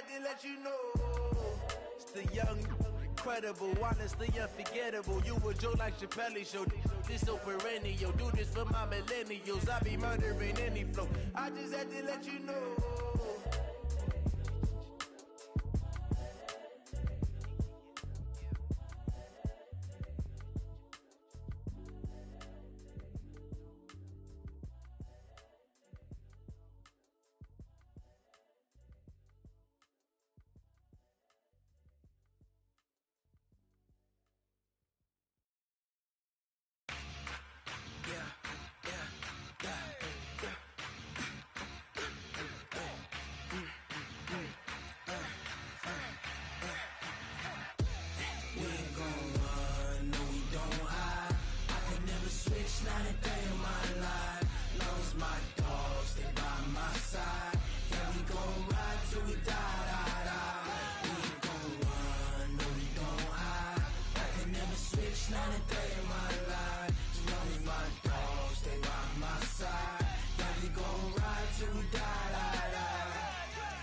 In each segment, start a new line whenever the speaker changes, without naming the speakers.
had to let you know. It's the young, incredible, honestly unforgettable. You a joke like Chappelle Show. This so perennial. Do this for my millennials. I be murdering any flow. I just had to let you know.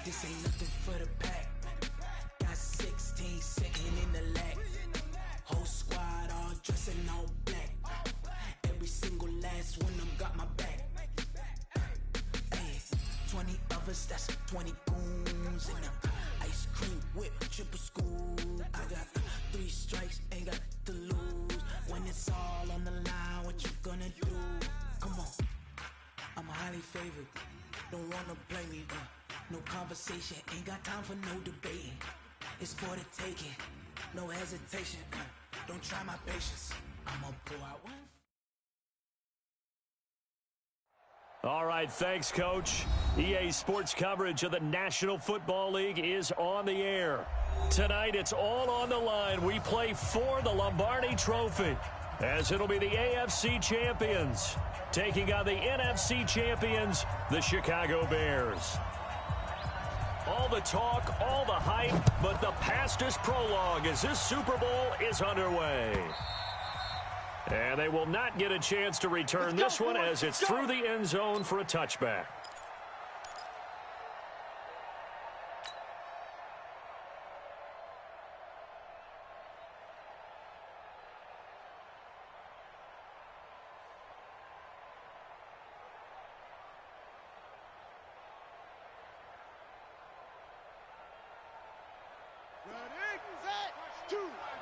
This ain't nothing for the pack. Got 16 second in the lag. Whole squad all dressing all black. Every single last one of them got my back. Hey, 20 of us, that's 20 goons in the ice cream whip, triple scoop. I got 3 strikes, ain't got to lose. When it's all on the line, what you gonna do? Come on, I'm highly favored. Don't wanna play me, no conversation, ain't got time for no debating. It's for the taking, no hesitation. Don't try my patience, I'ma pour out one.
All right, thanks, Coach. EA Sports coverage of the National Football League is on the air. Tonight, it's all on the line. We play for the Lombardi Trophy, as it'll be the AFC champions taking on the NFC champions, the Chicago Bears. All the talk, all the hype, but the past is prologue as this Super Bowl is underway. And they will not get a chance to return this one as it's through the end zone for a touchback.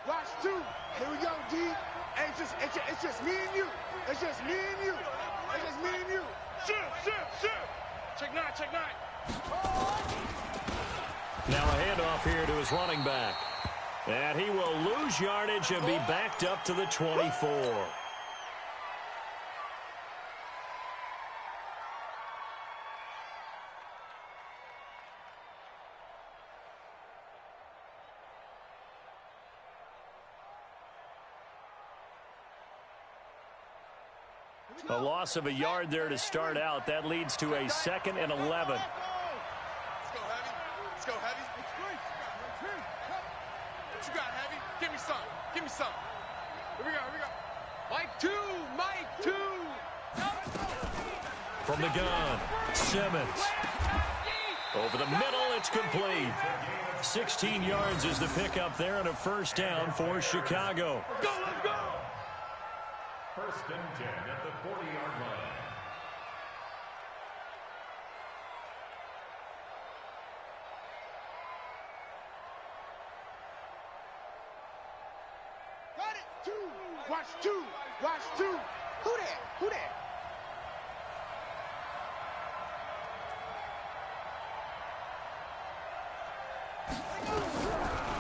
Watch two. Here we go, D. Hey, it's just me and you. It's just me and you. It's just me and you. Shift. Check nine.
Now a handoff here to his running back. And he will lose yardage and be backed up to the 24. A loss of a yard there to start out. That leads to a 2nd and 11.
Let's go, Heavy. What you got, Heavy? Give me some. Here we go. Mike 2.
From the gun, Simmons. Over the middle, it's complete. 16 yards is the pickup there and a first down for Chicago.
Go, let's go.
1st and 10 at the 40-yard line.
Got it. 2. Watch two. Who that?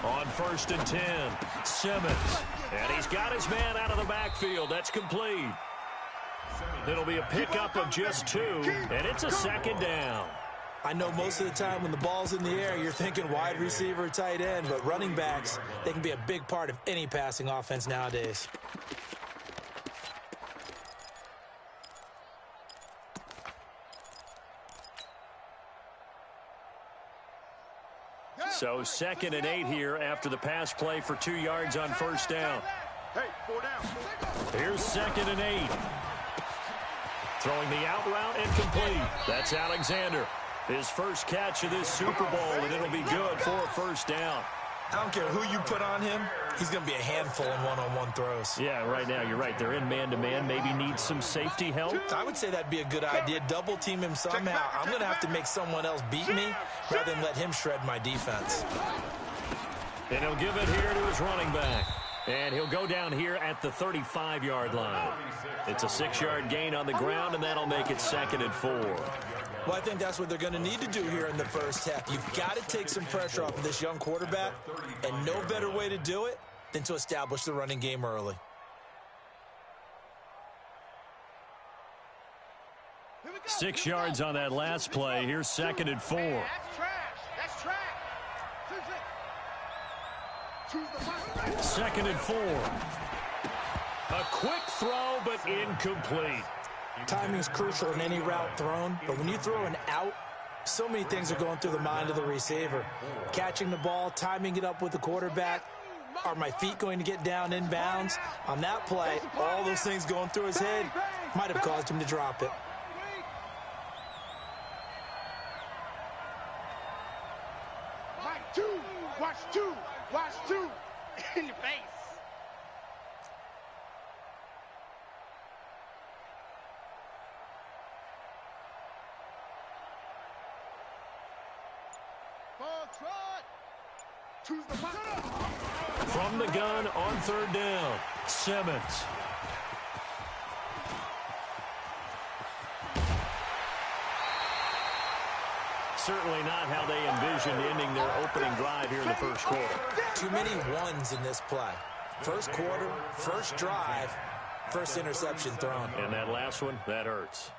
On 1st and 10, Simmons. And he's got his man out of the backfield. That's complete. It'll be a pickup of just 2, and it's a 2nd down.
I know most of the time when the ball's in the air, you're thinking wide receiver, tight end, but running backs, they can be a big part of any passing offense nowadays.
So 2nd and 8 here after the pass play for 2 yards on first down.
Hey, 4 down.
Here's 2nd and 8. Throwing the out route and complete. That's Alexander. His first catch of this Super Bowl, and it'll be good first down.
I don't care who you put on him. He's going to be a handful in one-on-one throws.
Yeah, right now, you're right. They're in man-to-man. Maybe need some safety help.
I would say that'd be a good idea. Double team him somehow. I'm going to have to make someone else beat me rather than let him shred my defense.
And he'll give it here to his running back. And he'll go down here at the 35-yard line. It's a 6-yard gain on the ground, and that'll make it 2nd and 4.
Well, I think that's what they're going to need to do here in the first half. You've got to take some pressure off of this young quarterback, and no better way to do it than to establish the running game early.
Six yards on that last play. Here's 2nd and 4.
That's trash. That's trash.
2nd and 4. A quick throw, but incomplete.
Timing is crucial in any route thrown, but when you throw an out, so many things are going through the mind of the receiver. Catching the ball, timing it up with the quarterback. Are my feet going to get down in bounds? On that play, all those things going through his head might have caused him to drop it.
Watch two. In your face.
From the gun on 3rd down, Simmons. Certainly not how they envisioned ending their opening drive here in the first quarter.
Too many ones in this play. First quarter, first drive, first interception thrown.
And that last one, that hurts.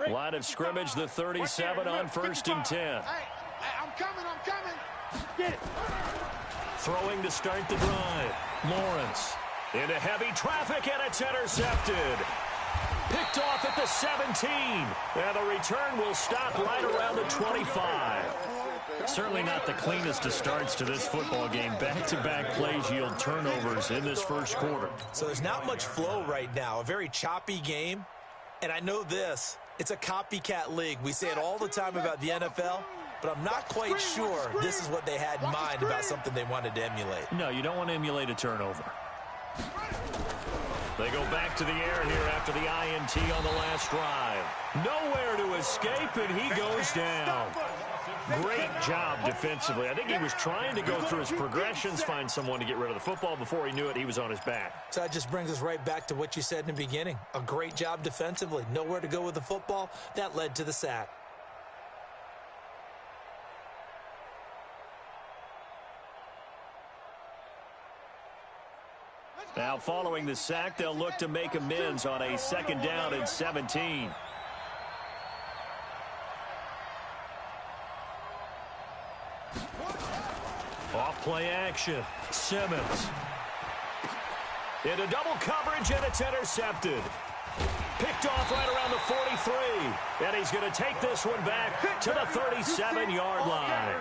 Line of scrimmage, the 37 on 1st and 10.
Hey, I'm coming. Get it.
Throwing to start the drive. Lawrence into heavy traffic, and it's intercepted. Picked off at the 17. And the return will stop right around the 25. Certainly not the cleanest of starts to this football game. Back-to-back plays yield turnovers in this first quarter.
So there's not much flow right now. A very choppy game. And I know this. It's a copycat league. We say it all the time about the NFL, but I'm not quite sure this is what they had in mind about something they wanted to emulate.
No, you don't want to emulate a turnover. They go back to the air here after the INT on the last drive. Nowhere to escape, and he goes down. Great job defensively. I think he was trying to go through his progressions, find someone to get rid of the football. Before he knew it, he was on his back.
So that just brings us right back to what you said in the beginning. A great job defensively. Nowhere to go with the football. That led to the sack.
Now, following the sack, they'll look to make amends on a 2nd down and 17. Off play action. Simmons. Into double coverage, and it's intercepted. Picked off right around the 43. And he's going to take this one back to the 37-yard line.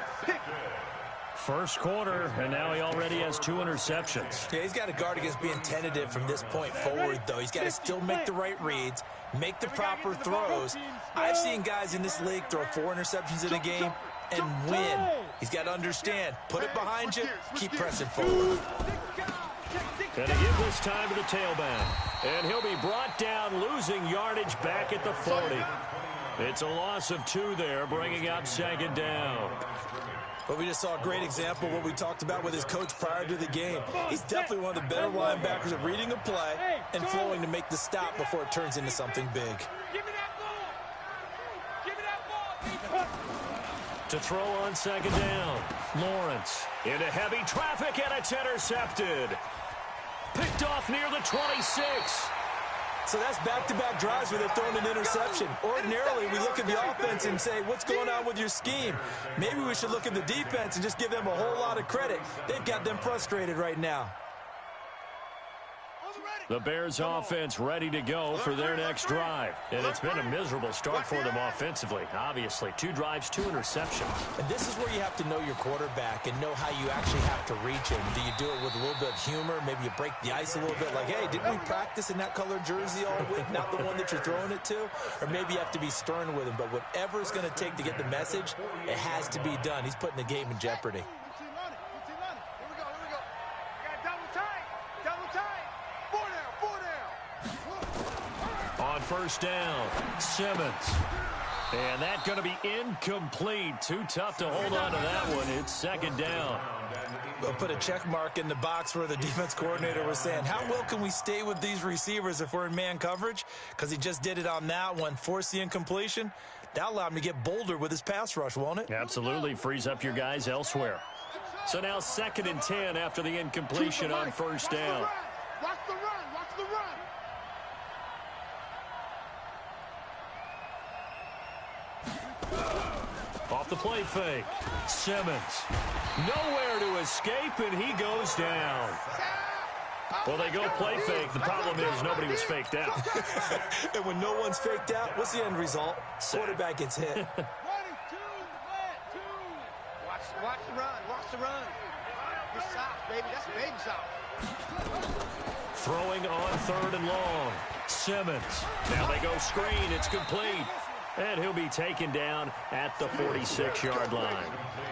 First quarter, and now he already has 2 interceptions.
Yeah, he's got to guard against being tentative from this point forward, though. He's got to still make the right reads, make the proper throws. I've seen guys in this league throw 4 interceptions in a game and win. He's got to understand, put it behind you, keep pressing forward.
And to give this time to the tailback. And he'll be brought down, losing yardage back at the 40. It's a loss of 2 there, bringing up 2nd down.
But we just saw a great example of what we talked about with his coach prior to the game. He's definitely one of the better linebackers at reading a play and flowing to make the stop before it turns into something big.
Give me that ball. Give me that ball.
To throw on 2nd down. Lawrence into heavy traffic, and it's intercepted. Picked off near the 26.
So that's back-to-back drives where they're throwing an interception. Ordinarily, we look at the offense and say, what's going on with your scheme? Maybe we should look at the defense and just give them a whole lot of credit. They've got them frustrated right now.
The Bears offense ready to go for their next drive. And it's been a miserable start for them offensively, obviously. 2 drives, 2 interceptions.
And this is where you have to know your quarterback and know how you actually have to reach him. Do you do it with a little bit of humor? Maybe you break the ice a little bit like, hey, didn't we practice in that colored jersey all week, not the one that you're throwing it to? Or maybe you have to be stern with him. But whatever it's going to take to get the message, it has to be done. He's putting the game in jeopardy.
On first down, Simmons. And that's going to be incomplete. Too tough to hold on to that one. It's second down.
We'll put a check mark in the box where the defense coordinator was saying, how well can we stay with these receivers if we're in man coverage? Because he just did it on that one, forced the incompletion. That'll allow him to get bolder with his pass rush, won't it?
Absolutely. Frees up your guys elsewhere. So now 2nd and 10 after the incompletion on first down.
Watch the run. Watch the run.
Off the play fake. Simmons. Nowhere to escape, and he goes down. Well, they go play fake. The problem is nobody was faked out.
And when no one's faked out, what's the end result? Quarterback gets hit.
1, 2, 1, 2. Watch the run. Watch the run. You're soft, baby. That's baby soft.
Throwing on 3rd and long. Simmons. Now they go screen. It's complete. And he'll be taken down at the 46-yard line.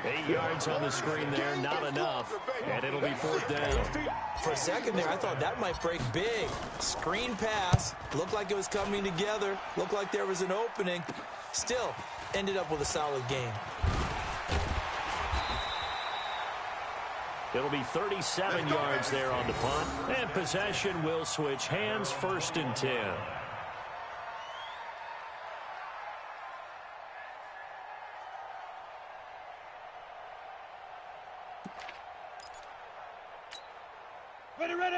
8 yards on the screen there, not enough. And it'll be 4th down.
For a second there, I thought that might break big. Screen pass. Looked like it was coming together. Looked like there was an opening. Still, ended up with a solid game.
It'll be 37 yards there on the punt. And possession will switch hands, 1st and 10.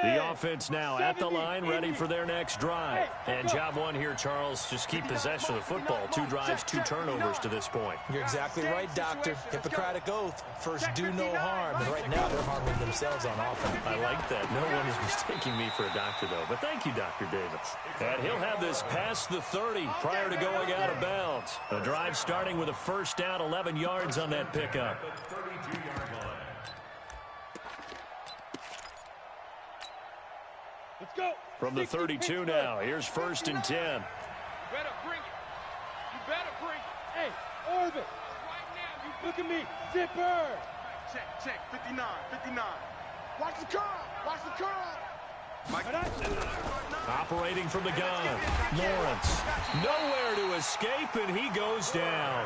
The offense now at the line, ready for their next drive. And job one here, Charles, just keep possession of the football. 2 drives, 2 turnovers to this point.
You're exactly right, Doctor. Hippocratic oath. First, do no harm. And right now, they're harming themselves on offense.
I like that. No one is mistaking me for a doctor, though. But thank you, Dr. Davis. And he'll have this past the 30 prior to going out of bounds. The drive starting with a first down, 11 yards on that pickup.
Let's go.
From the 32 now, here's 1st and 10.
You better bring it. You better bring it. Hey, Orbit. Right now, you look at me. Zipper. Check. 59. Watch the curl. Watch the curl.
Operating from the gun. Lawrence. Nowhere to escape, and he goes down.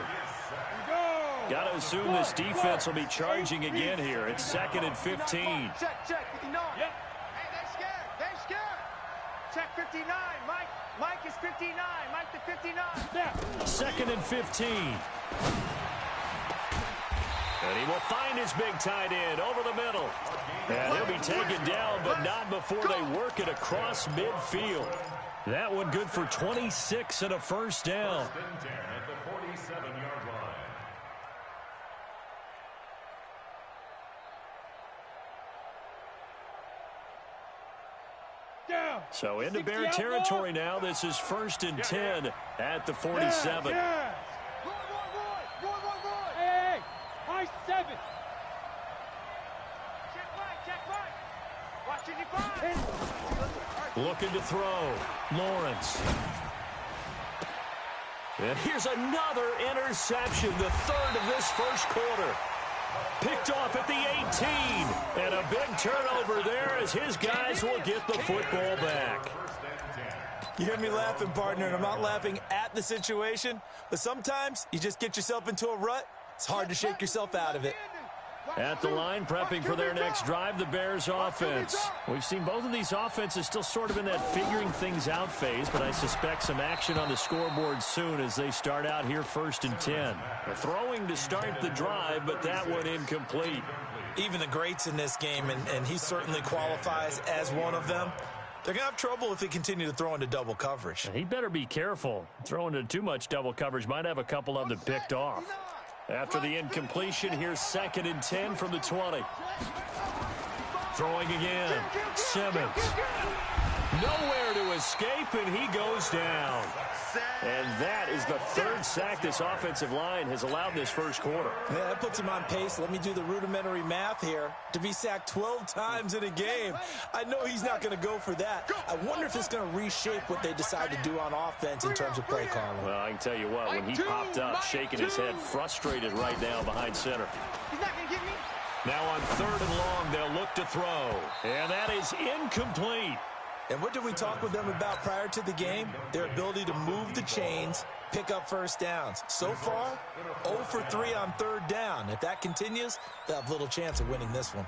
Got to assume this defense will be charging again here. It's 2nd and 15.
Check. 59. Yep. They're scared. Check 59. Mike is 59. Mike to 59. Yeah.
2nd and 15. And he will find his big tight end over the middle. And he'll be taken down, but not before they work it across midfield. That one good for 26 and a first down. So into Bear territory now. This is 1st and 10 at the 47.
Roy. Hey, high 7. Check right. Watch 85.
Looking to throw. Lawrence. And here's another interception, the 3rd of this first quarter. Picked off at the 18. And a big turnover there as his guys will get the football back.
You hear me laughing, partner, and I'm not laughing at the situation, but sometimes you just get yourself into a rut. It's hard to shake yourself out of it.
At the line, prepping for their next drive, the Bears offense. We've seen both of these offenses still sort of in that figuring things out phase, but I suspect some action on the scoreboard soon as they start out here 1st and 10. They're throwing to start the drive, but that one incomplete.
Even the greats in this game, and he certainly qualifies as one of them, they're going to have trouble if they continue to throw into double coverage.
And he better be careful. Throwing into too much double coverage might have a couple of them picked off. After the incompletion, here's 2nd and 10 from the 20. Throwing again. Simmons. Nowhere to escape, and he goes down. And that is the third sack this offensive line has allowed in this first quarter.
Yeah, that puts him on pace. Let me do the rudimentary math here. To be sacked 12 times in a game, I know he's not going to go for that. I wonder if it's going to reshape what they decide to do on offense in terms of play calling.
Well, I can tell you what, when he popped up, shaking his head, frustrated right now behind center.
He's not going to get me.
Now on 3rd and long, they'll look to throw. And that is incomplete.
And what did we talk with them about prior to the game? Their ability to move the chains, pick up first downs. So far, 0 for 3 on 3rd down. If that continues, they'll have little chance of winning this one.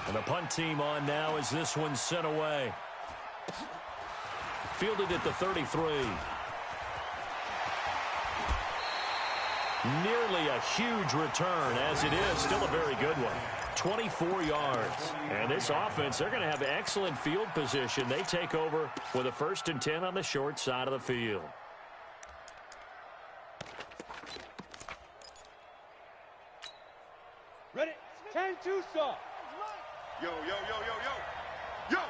And the punt team on now as this one's sent away. Fielded at the 33. Nearly a huge return, as it is still a very good one. 24 yards. And this offense, they're going to have excellent field position. They take over with a 1st and 10 on the short side of the field.
Ready? 10-2 saw.
Yo, yo, yo, yo, yo. Yo!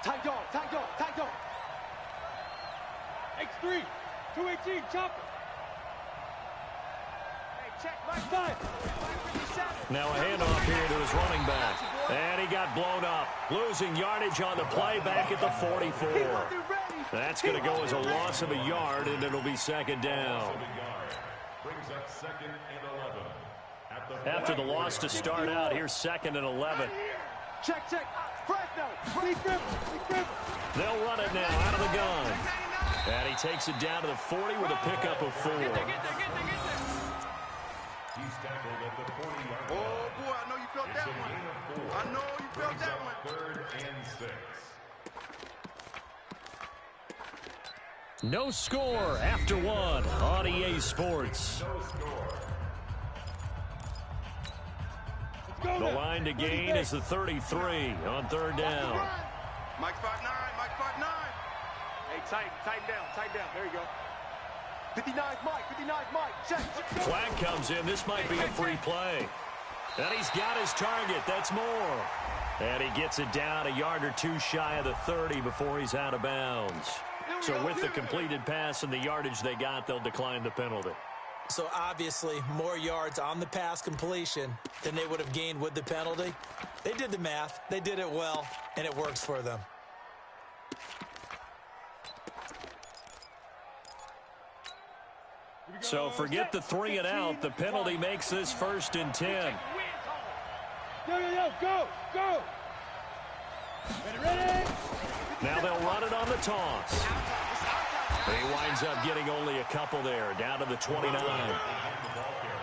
Tight dog, tight dog, tight dog. X3, 218, chopper. Hey, check, Mike 5.
Now a handoff here to his running back. And he got blown up. Losing yardage on the play back at the 44. That's going to go as a loss of a yard, and it'll be 2nd down.
Brings up 2nd and 11.
After the loss to start out, here's 2nd and 11.
Check, check.
They'll run it now out of the gun. And he takes it down to the 40 with a pickup of 4.
He's tackled at the 40-yard line.
Oh, boy, I know you felt that one. I know you felt that one.
3rd and 6.
No score after 1 on EA Sports.
No score.
The line to gain is the 33 on 3rd down.
Mike 5'9", Mike 5'9".
Hey, tighten down. There you go. 59's Mike, 59's Mike. Check.
Flag comes in. This might be a free play. And he's got his target. That's more. And he gets it down a yard or 2 shy of the 30 before he's out of bounds. So with the completed pass and the yardage they got, they'll decline the penalty.
So obviously, more yards on the pass completion than they would have gained with the penalty. They did the math. They did it well, and it works for them.
So forget the 3 and out. The penalty makes this 1st and 10.
Yo, go. Ready.
Now they'll run it on the toss. He winds up getting only a couple there, down to the 29.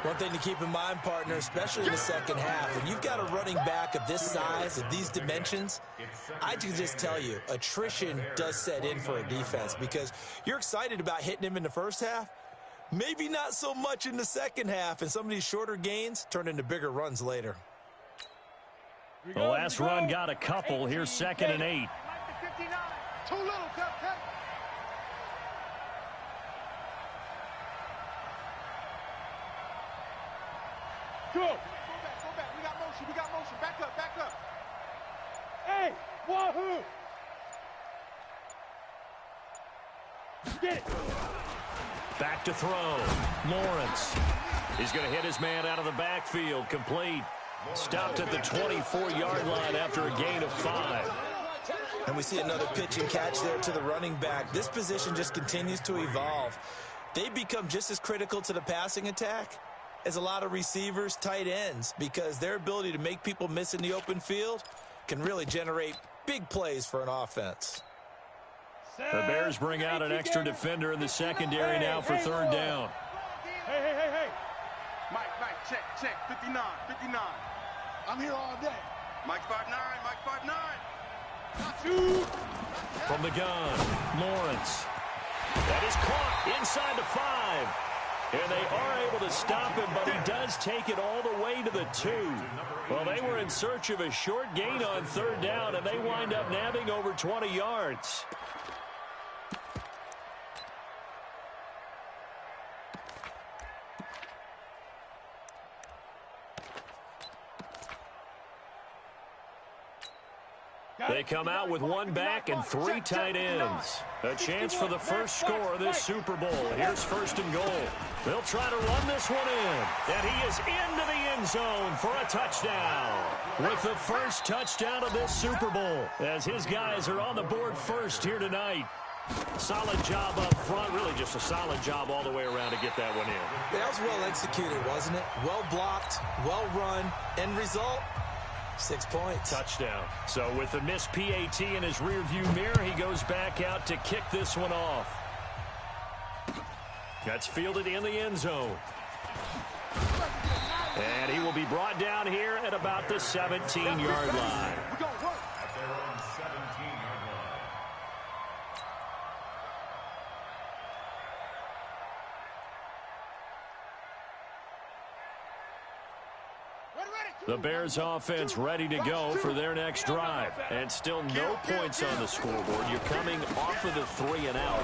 One thing to keep in mind, partner, especially in the second half, when you've got a running back of this size, of these dimensions, I can just tell you, attrition does set in for a defense because you're excited about hitting him in the first half, maybe not so much in the second half, and some of these shorter gains turn into bigger runs later.
The last run got a couple. Here's 2nd and 8.
Too little, cut. Go back. We got motion. Back up. Hey, wahoo! Get it.
Back to throw. Lawrence. He's going to hit his man out of the backfield. Complete. Stopped at the 24-yard line after a gain of 5.
And we see another pitch and catch there to the running back. This position just continues to evolve. They become just as critical to the passing attack as a lot of receivers, tight ends, because their ability to make people miss in the open field can really generate big plays for an offense.
The Bears bring out an extra defender in the secondary now for 3rd down.
Hey.
Mike, check. 59.
I'm here all day.
Mike 5'9", Mike 5'9".
From the gun, Lawrence. That is caught inside the 5. And they are able to stop him, but he does take it all the way to the 2. Well, they were in search of a short gain on 3rd down, and they wind up nabbing over 20 yards. They come out with one back and three tight ends. A chance for the first score of this Super Bowl. Here's first and goal. They'll try to run this one in. And he is into the end zone for a touchdown. With the first touchdown of this Super Bowl, as his guys are on the board first here tonight. Solid job up front. Really just a solid job all the way around to get that one in.
That was well executed, wasn't it? Well blocked, well run. End result, 6 points.
Touchdown. So with the missed PAT in his rearview mirror, he goes back out to kick this one off. That's fielded in the end zone. And he will be brought down here at about the 17-yard line. The Bears offense ready to go for their next drive. And still no points on the scoreboard. You're coming off of the 3 and out.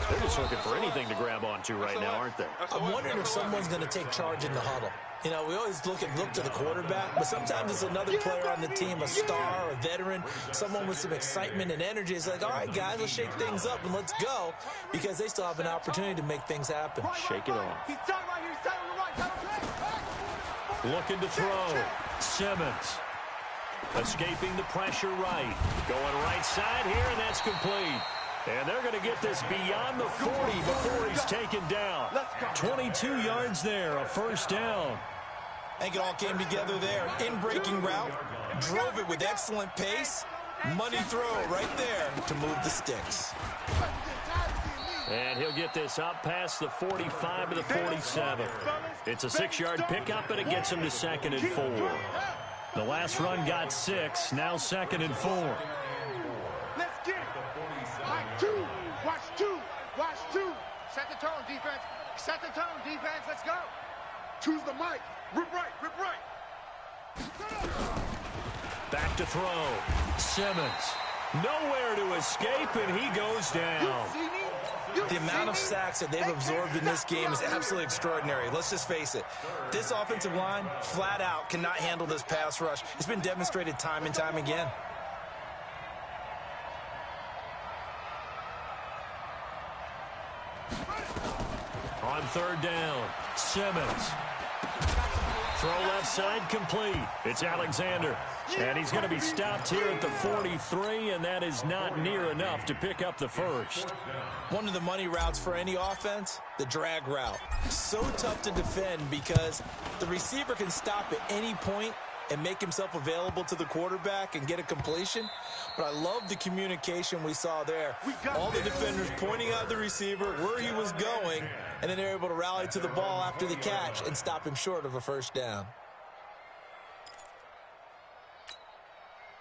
They're just looking for anything to grab onto right now, aren't they?
I'm wondering if someone's going to take charge in the huddle. You know, we always look to the quarterback, but sometimes it's another player on the team, a star, a veteran, someone with some excitement and energy. It's like, all right, guys, let's shake things up and let's go, because they still have an opportunity to make things happen.
Shake it off. Looking to throw. Simmons. Escaping the pressure right. Going right side here, and that's complete. And they're going to get this beyond the 40 before he's taken down. 22 yards there, a first down.
I think it all came together there. In-breaking route. Drove it with excellent pace. Money throw right there to move the sticks.
And he'll get this up past the 45 to the 47. It's a 6-yard pickup, and it gets him to 2nd and 4. The last run got 6, now 2nd and 4.
Let's get it. Watch two. Set the tone, defense. Set the tone, defense. Let's go. Choose the mic. Rip right.
Back to throw. Simmons. Nowhere to escape, and he goes down.
The amount of sacks that they've absorbed in this game is absolutely extraordinary. Let's just face it. This offensive line, flat out, cannot handle this pass rush. It's been demonstrated time and time again.
On 3rd down, Simmons. Throw left side complete. It's Alexander. And he's going to be stopped here at the 43, and that is not near enough to pick up the first.
One of the money routes for any offense, the drag route. So tough to defend because the receiver can stop at any point and make himself available to the quarterback and get a completion. But I love the communication we saw there. All the defenders pointing out the receiver, where he was going, and then they're able to rally to the ball after the catch and stop him short of a first down.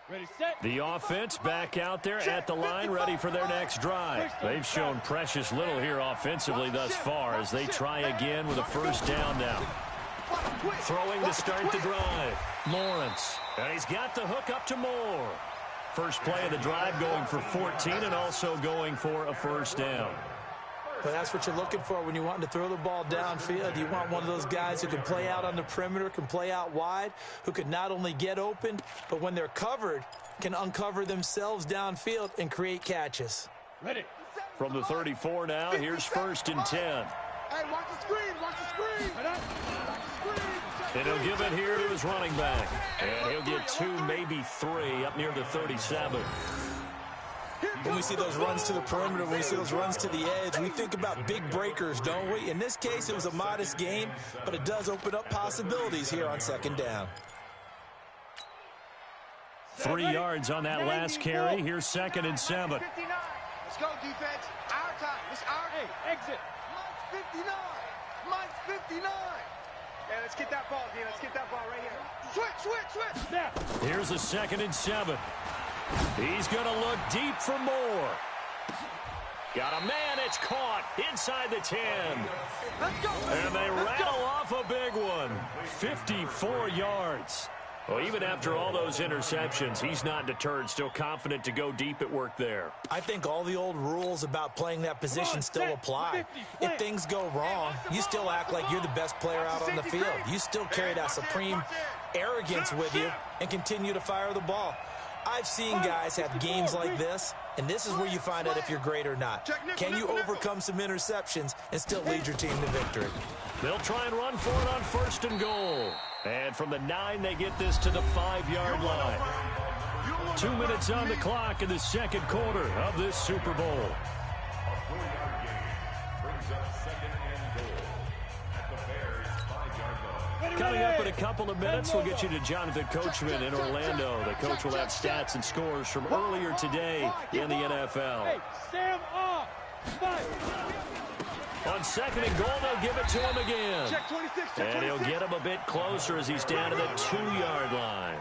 Ready, set.
The offense back out there at the line, ready for their next drive. They've shown precious little here offensively thus far as they try again with a first down now. Throwing to start the drive. Lawrence. And he's got the hook up to Moore. First play of the drive going for 14 and also going for a first down.
But that's what you're looking for when you want to throw the ball downfield. You want one of those guys who can play out on the perimeter, can play out wide, who can not only get open, but when they're covered, can uncover themselves downfield and create catches.
Ready.
From the 34 now, here's 1st and 10.
Hey, watch the screen. Watch the screen.
And he'll give it here to his running back. And he'll get 2, maybe 3 up near the 37.
When we see those runs to the perimeter, when we see those runs to the edge, we think about big breakers, don't we? In this case, it was a modest gain, but it does open up possibilities here on 2nd down.
3 yards on that last carry. Here's 2nd and 7.
Let's go, defense. Our time. It's our game. Exit. Mike's 59. Mike's 59. Yeah, let's get that ball, D. Let's get that ball right here. Switch. Now.
Here's a 2nd and 7. He's going to look deep for Moore. Got a man, it's caught inside the 10.
Let's go.
And they rattle off a big one. 54 yards. Well, even after all those interceptions, he's not deterred, still confident to go deep at work there.
I think all the old rules about playing that position still apply. If things go wrong, you still act like you're the best player out on the field. You still carry that supreme arrogance with you and continue to fire the ball. I've seen guys have games like this, and this is where you find out if you're great or not. Can you overcome some interceptions and still lead your team to victory?
They'll try and run for it on 1st and goal. And from the 9, they get this to the 5-yard line. 2 minutes on the clock in the second quarter of this Super Bowl. Coming up in a couple of minutes, we'll get you to Jonathan Coachman in Orlando. The coach will have stats and scores from earlier today in the NFL.
Hey, Sam off.
On 2nd and goal, they'll give it to him again.
Check 26, check
And he'll
26.
get him a bit closer as he's down to the 2-yard line.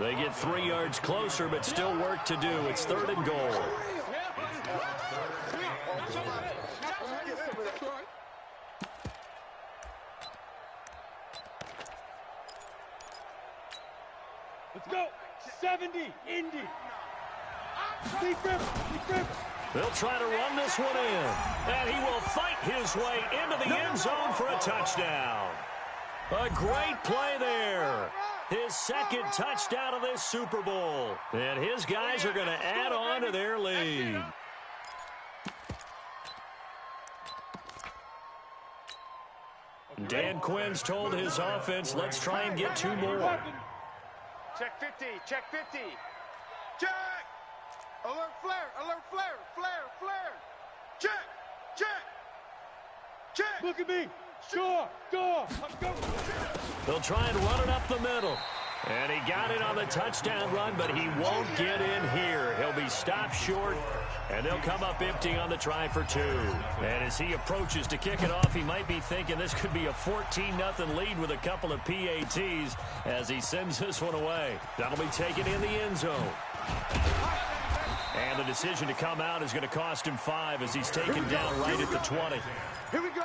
They get 3 yards closer, but still work to do. It's 3rd and goal.
Let's go. 70, Indy. Deep grip, deep grip.
They'll try to run this one in. And he will fight his way into the end zone for a touchdown. A great play there. His 2nd touchdown of this Super Bowl. And his guys are going to add on to their lead. Dan Quinn's told his offense, let's try and get 2 more.
Check 50, check 50.
Check. Alert flare, alert flare, flare, flare. Check, check, check.
Look at me. Sure, go.
They'll try and run it up the middle. And he got it on the touchdown run, but he won't get in here. He'll be stopped short, and they'll come up empty on the try for 2. And as he approaches to kick it off, he might be thinking this could be a 14-0 lead with a couple of PATs as he sends this one away. That'll be taken in the end zone. And the decision to come out is going to cost him 5 as he's taken down right at the 20.
Here we go.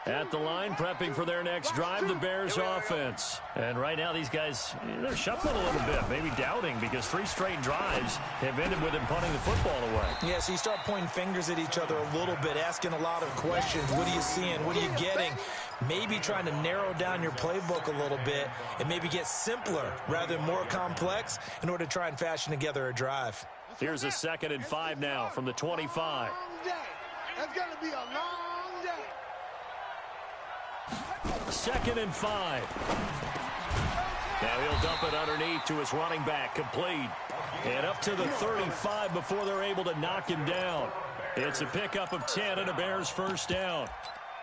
At the line, prepping for their next drive, the Bears offense. And right now, these guys, they're shuffling a little bit, maybe doubting, because 3 straight drives have ended with him punting the football away.
Yeah, so you start pointing fingers at each other a little bit, asking a lot of questions. What are you seeing? What are you getting? Maybe trying to narrow down your playbook a little bit and maybe get simpler rather than more complex in order to try and fashion together a drive.
Here's a 2nd and 5 now from the 25.
That's going to be a long day.
2nd and 5. Now he'll dump it underneath to his running back, complete. And up to the 35 before they're able to knock him down. It's a pickup of 10 and a Bears first down.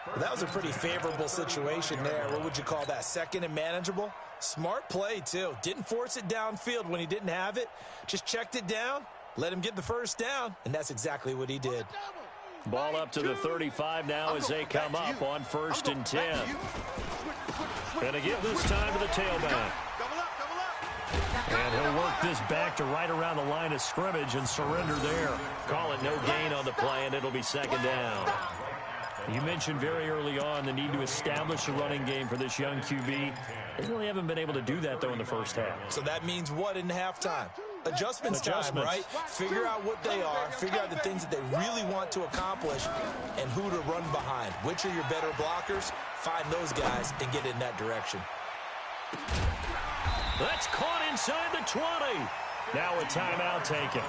Well, that was a pretty favorable situation there. What would you call that? 2nd and manageable? Smart play, too. Didn't force it downfield when he didn't have it. Just checked it down, let him get the first down, and that's exactly what he did.
Ball up to the 35 now as they come up on 1st and 10. And again this time to the tailback. And he'll work this back to right around the line of scrimmage and surrender there. Call it no gain on the play, and it'll be 2nd down. You mentioned very early on the need to establish a running game for this young QB. They really haven't been able to do that, though, in the first half.
So that means what in halftime? Adjustments time, right? Figure out what they are, figure out the things that they really want to accomplish, and who to run behind. Which are your better blockers? Find those guys and get in that direction.
That's caught inside the 20. Now a timeout taken.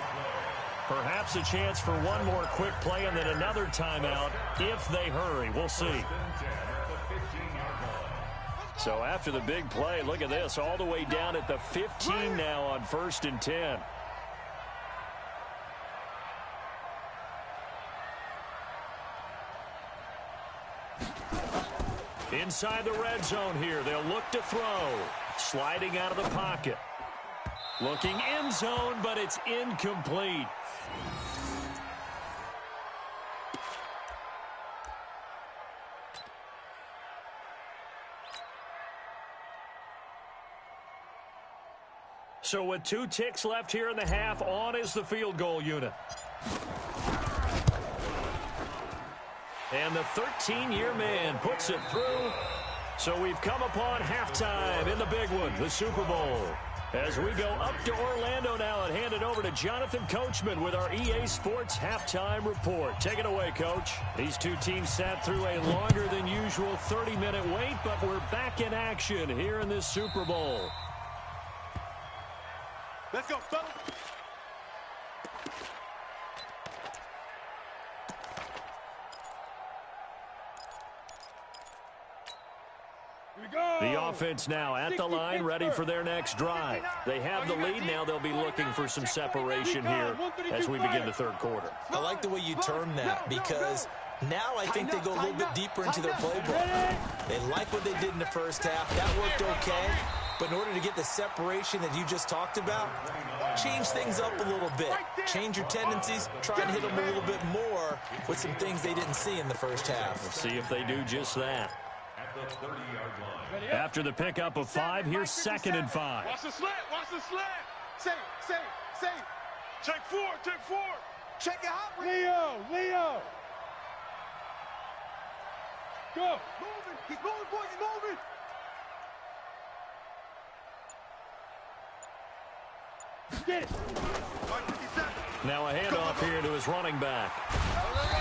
Perhaps a chance for one more quick play and then another timeout if they hurry. We'll see. So after the big play, look at this, all the way down at the 15 now on 1st and 10. Inside the red zone here, they'll look to throw. Sliding out of the pocket. Looking end zone, but it's incomplete. So with 2 ticks left here in the half, on is the field goal unit. And the 13-year man puts it through. So we've come upon halftime in the big one, the Super Bowl. As we go up to Orlando now and hand it over to Jonathan Coachman with our EA Sports Halftime Report. Take it away, Coach. These two teams sat through a longer than usual 30-minute wait, but we're back in action here in this Super Bowl.
Let's go, fellas.
The offense now at the line, ready for their next drive. They have the lead. Now they'll be looking for some separation here as we begin the third quarter.
I like the way you term that, because now I think they go a little bit deeper into their playbook. They like what they did in the first half. That worked okay. But in order to get the separation that you just talked about, change things up a little bit. Change your tendencies. Try and hit them a little bit more with some things they didn't see in the first half.
Let's see if they do just that.
At the 30-yard line.
After the pickup of 5, here's 2nd and 5.
Watch the slant. Watch the slant. Say. Check 4. Check it out. Leo. Go. Moving. He's moving, boys. He's moving. Get it.
Now a handoff here to his running back.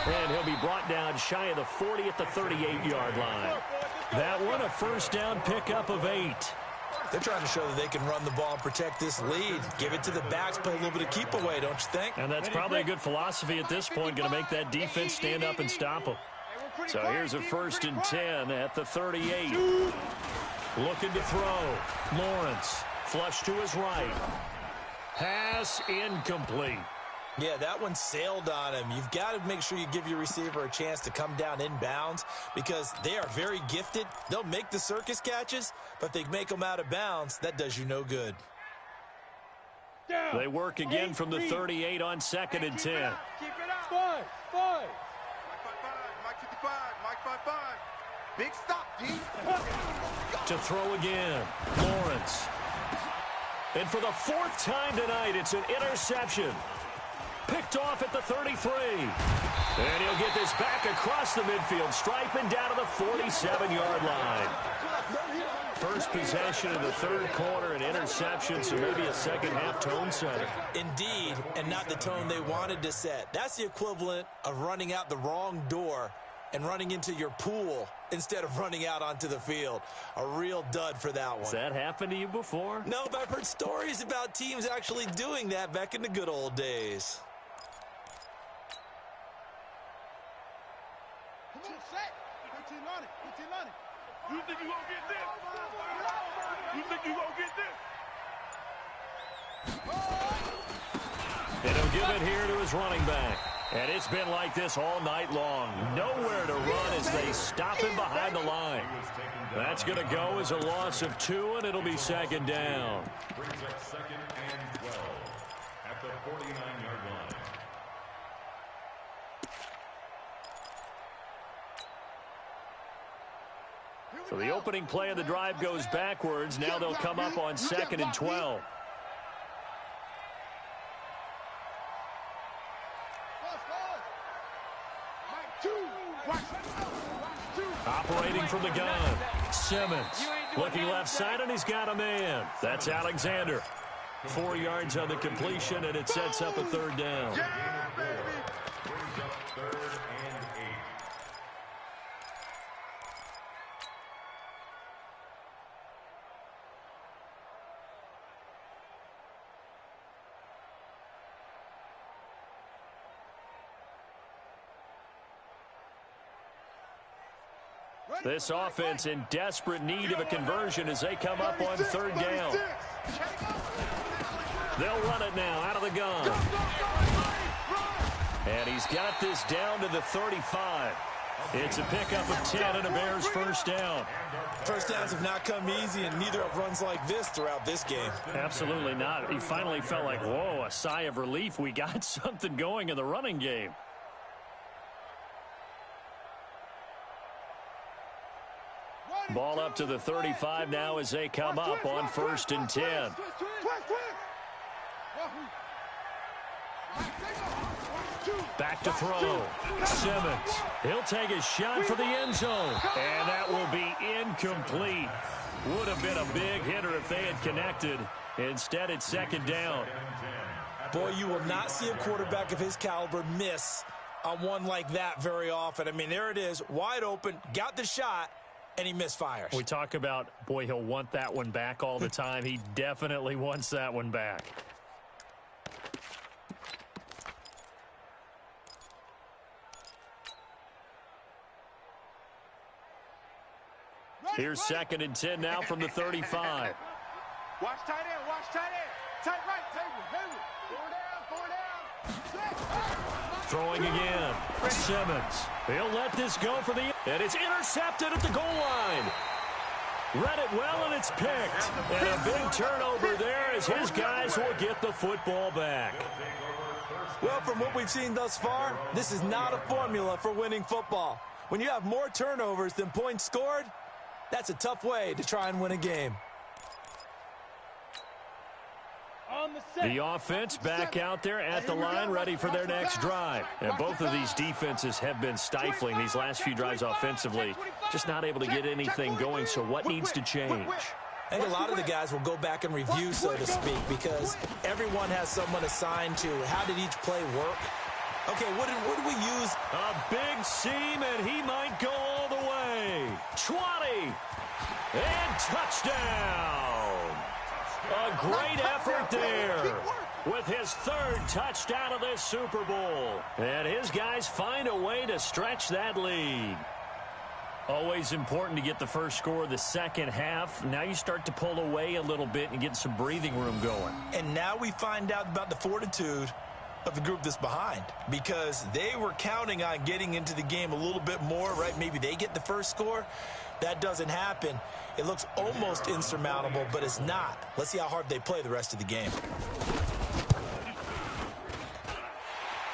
And he'll be brought down shy of the 40 at the 38-yard line. That one, a first down pickup of 8.
They're trying to show that they can run the ball and protect this lead. Give it to the backs, play a little bit of keep away, don't you think?
And that's probably a good philosophy at this point, going to make that defense stand up and stop them. So here's a 1st and 10 at the 38. Looking to throw. Lawrence, flush to his right. Pass incomplete.
Yeah, that one sailed on him. You've got to make sure you give your receiver a chance to come down inbounds, because they are very gifted. They'll make the circus catches, but if they make them out of bounds, that does you no good.
They work again from the 38 on 2nd and 10.
Keep it out. 5. Mike 55. Mike 55. Big stop, D.
To throw again. Lawrence. And for the 4th time tonight, it's an interception. Picked off at the 33. And he'll get this back across the midfield stripe and down to the 47-yard line. First possession of the third quarter, an interception, so maybe a second-half tone setter.
Indeed, and not the tone they wanted to set. That's the equivalent of running out the wrong door and running into your pool instead of running out onto the field. A real dud for that one.
Has that happened to you before?
No, but I've heard stories about teams actually doing that back in the good old days.
You think you gonna get this? You think you gonna get this?
And he'll give it here to his running back. And it's been like this all night long. Nowhere to run as they stop him behind the line. That's going to go as a loss of 2, and it'll be 2nd down.
Brings up 2nd and 12 at the 49-yard line.
So the opening play of the drive goes backwards. Now they'll come up on 2nd and 12. Operating from the gun. Simmons looking left side, and he's got a man. That's Alexander. 4 yards on the completion, and it sets up a 3rd down.
Brings up 3rd and 8.
This offense in desperate need of a conversion as they come up on 3rd down. They'll run it now out of the gun. And he's got this down to the 35. It's a pickup of 10 and a Bears 1st down.
First downs have not come easy, and neither have runs like this throughout this game.
Absolutely not. He finally felt like, whoa, a sigh of relief. We got something going in the running game. Ball up to the 35 now as they come up on 1st and 10. Back to throw. Simmons. He'll take a shot for the end zone. And that will be incomplete. Would have been a big hitter if they had connected. Instead, it's second down.
Boy, you will not see a quarterback of his caliber miss on one like that very often. I mean, there it is, wide open, got the shot, and he misfires.
We talk about, boy, he'll want that one back all the time. He definitely wants that one back. Here's second and 10 now from the 35.
Watch tight end, watch tight end. Tight right, Hayward. Four down.
Throwing again. Simmons. He'll let this go for the... And it's intercepted at the goal line. Read it well, and it's picked. And a big turnover there as his guys will get the football back.
Well, from what we've seen thus far, this is not a formula for winning football. When you have more turnovers than points scored, that's a tough way to try and win a game.
The offense back out there at the line, ready for their next drive. And both of these defenses have been stifling these last few drives offensively. Just not able to get anything going, so what needs to change?
I think a lot of the guys will go back and review, so to speak, because everyone has someone assigned to how did each play work. Okay, what did we use?
A big seam, and he might go all the way. 20. And touchdown. A great effort there with his third touchdown of this Super Bowl. And his guys find a way to stretch that lead. Always important to get the first score of the second half. Now you start to pull away a little bit and get some breathing room going.
And now we find out about the fortitude of the group that's behind, because they were counting on getting into the game a little bit more, right? Maybe they get the first score. That doesn't happen. It looks almost insurmountable, but it's not. Let's see how hard they play the rest of the game.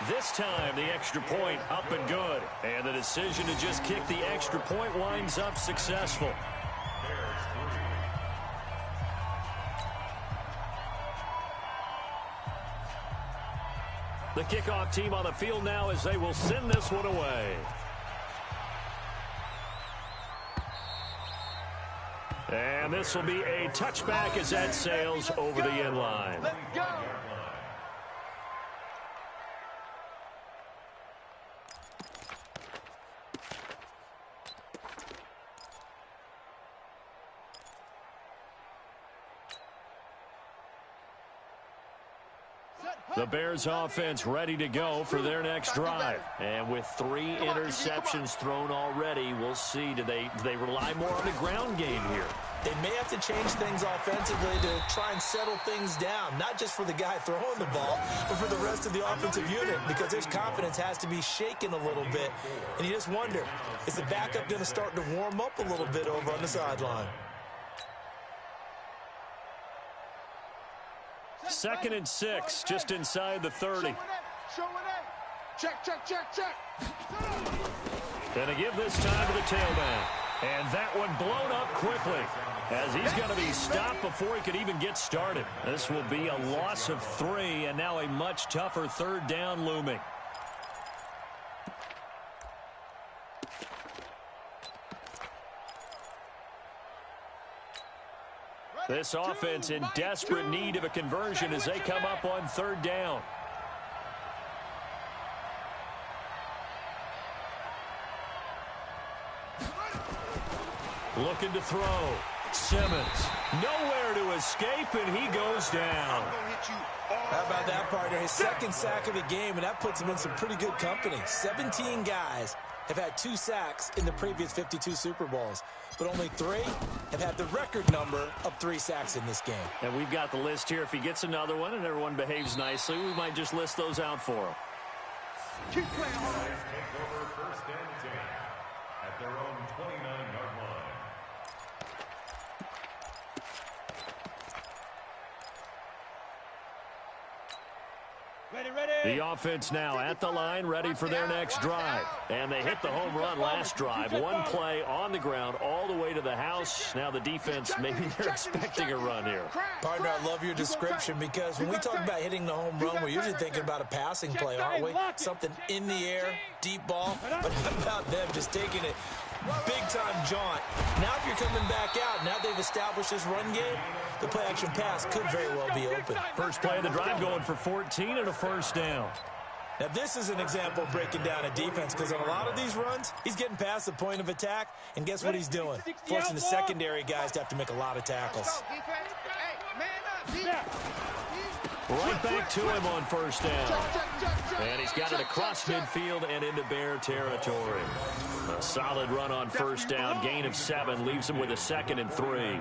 This time, the extra point up and good. And the decision to just kick the extra point winds up successful. The kickoff team on the field now as they will send this one away. And this will be a touchback as that sails over the end line.
Let's go.
The Bears offense ready to go for their next drive. And with 3 interceptions thrown already, we'll see. Do they rely more on the ground game here?
They may have to change things offensively to try and settle things down, not just for the guy throwing the ball, but for the rest of the offensive unit, because his confidence has to be shaken a little bit. And you just wonder, is the backup going to start to warm up a little bit over on the sideline?
Second and 6, just inside the 30.
Check.
Gonna give this time to the tailback. And that one blown up quickly as he's going to be stopped before he could even get started. This will be a loss of 3, and now a much tougher third down looming. This offense in desperate need of a conversion as they come up on third down. Looking to throw. Simmons, nowhere to escape, and he goes down.
How about that, partner? His second sack of the game, and that puts him in some pretty good company. 17 guys have had 2 sacks in the previous 52 Super Bowls, but only 3 have had the record number of 3 sacks in this game.
And we've got the list here. If he gets another one and everyone behaves nicely, we might just list those out for him.
Keep playing hard.
Take over first and 10 at their own 29-yard line.
The offense now at the line, ready for their next drive. And they hit the home run last drive. 1 play on the ground all the way to the house. Now the defense, maybe they're expecting a run here.
Partner, I love your description, because when we talk about hitting the home run, we're usually thinking about a passing play, aren't we? Something in the air, deep ball. But how about them just taking it big-time jaunt. Now if you're coming back out, now they've established this run game, the play-action pass could very well be open.
First play of the drive going for 14 and a first down.
Now, this is an example of breaking down a defense because on a lot of these runs, he's getting past the point of attack, and guess what he's doing? Forcing the secondary guys to have to make a lot of tackles.
Right back to him on first down. And he's got it across midfield and into Bear territory. A solid run on first down. Gain of 7 leaves him with a 2nd and 3.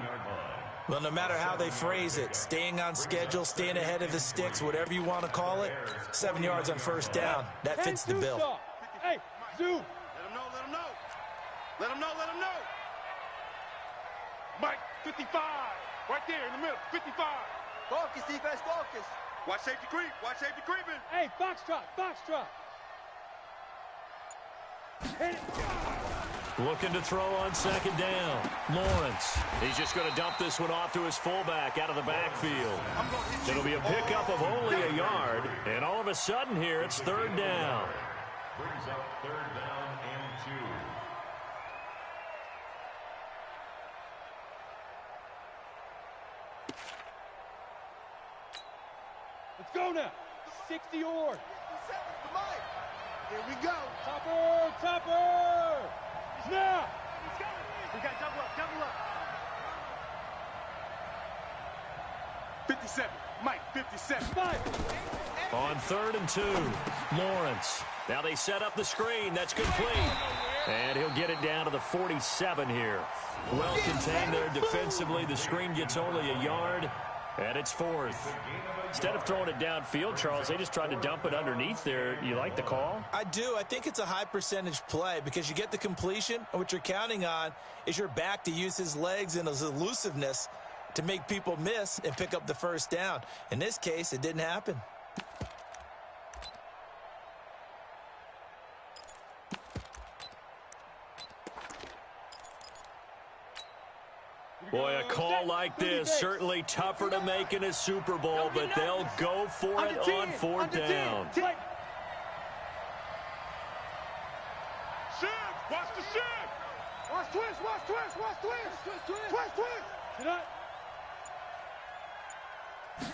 Well, no matter how they phrase it, staying on schedule, staying ahead of the sticks, whatever you want to call it, 7 yards on first down, that fits the bill.
Hey, Zoo.
Let him know, let him know. Let him know, let him know.
Mike, 55. Right there in the middle, 55.
Focus, defense, focus. Watch safety creep, watch safety creeping.
Hey, foxtrot, foxtrot. Hit it.
Looking to throw on second down. Lawrence. He's just going to dump this one off to his fullback out of the backfield. It'll be a pickup of only a yard. And all of a sudden here, it's third down.
Brings up third down and 2.
Let's go now. 60 yards.
Here we go.
Topper, topper. Now. We got double up, double up. 57. Mike, 57. 5.
On 3rd and 2, Lawrence. Now they set up the screen. That's complete. And he'll get it down to the 47 here. Well contained there defensively. The screen gets only a yard, and it's 4th. Instead of throwing it downfield, Charles, they just tried to dump it underneath there. You like the call?
I do. I think it's a high percentage play because you get the completion, and what you're counting on is your back to use his legs and his elusiveness to make people miss and pick up the first down. In this case, it didn't happen.
Boy, a call like this, certainly tougher to make in a Super Bowl, but they'll go for it on 4th down.
Shiv, watch the shiv. Watch twist, watch twist, watch twist. Twist, twist. Sit up.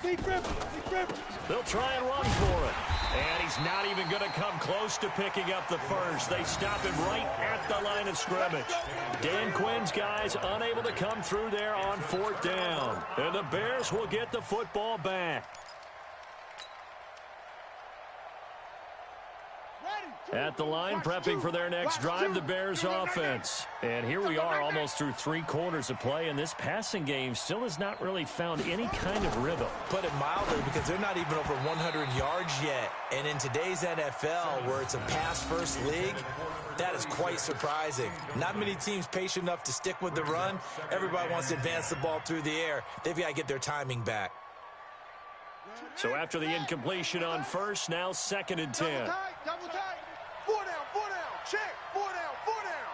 Deep grip, deep grip.
They'll try and run for it. And he's not even going to come close to picking up the first. They stop him right at the line of scrimmage. Dan Quinn's guys unable to come through there on 4th down. And the Bears will get the football back. At the line, prepping for their next drive, the Bears offense. And here we are almost through 3 quarters of play, and this passing game still has not really found any kind of rhythm.
Put it mildly, because they're not even over 100 yards yet. And in today's NFL, where it's a pass-first league, that is quite surprising. Not many teams patient enough to stick with the run. Everybody wants to advance the ball through the air. They've got to get their timing back.
So after the incompletion on first, now 2nd and 10.
Double tight, double tight. 4 down, 4 down. Check, 4 down, 4 down.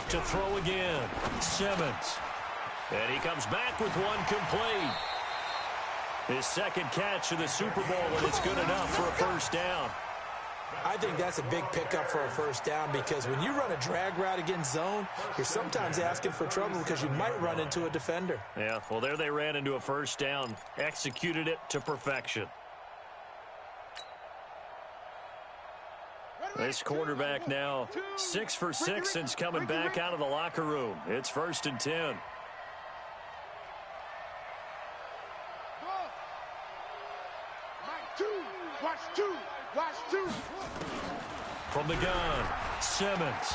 To throw again, Simmons. And he comes back with one complete. His 2nd catch of the Super Bowl, and it's good enough for a first down.
I think that's a big pickup for a first down because when you run a drag route against zone, you're sometimes asking for trouble because you might run into a defender.
Yeah, well, there they ran into a first down, executed it to perfection. This quarterback now 6 for 6 since coming back out of the locker room. It's 1st and 10.
Watch 2. Watch 2.
From the gun, Simmons.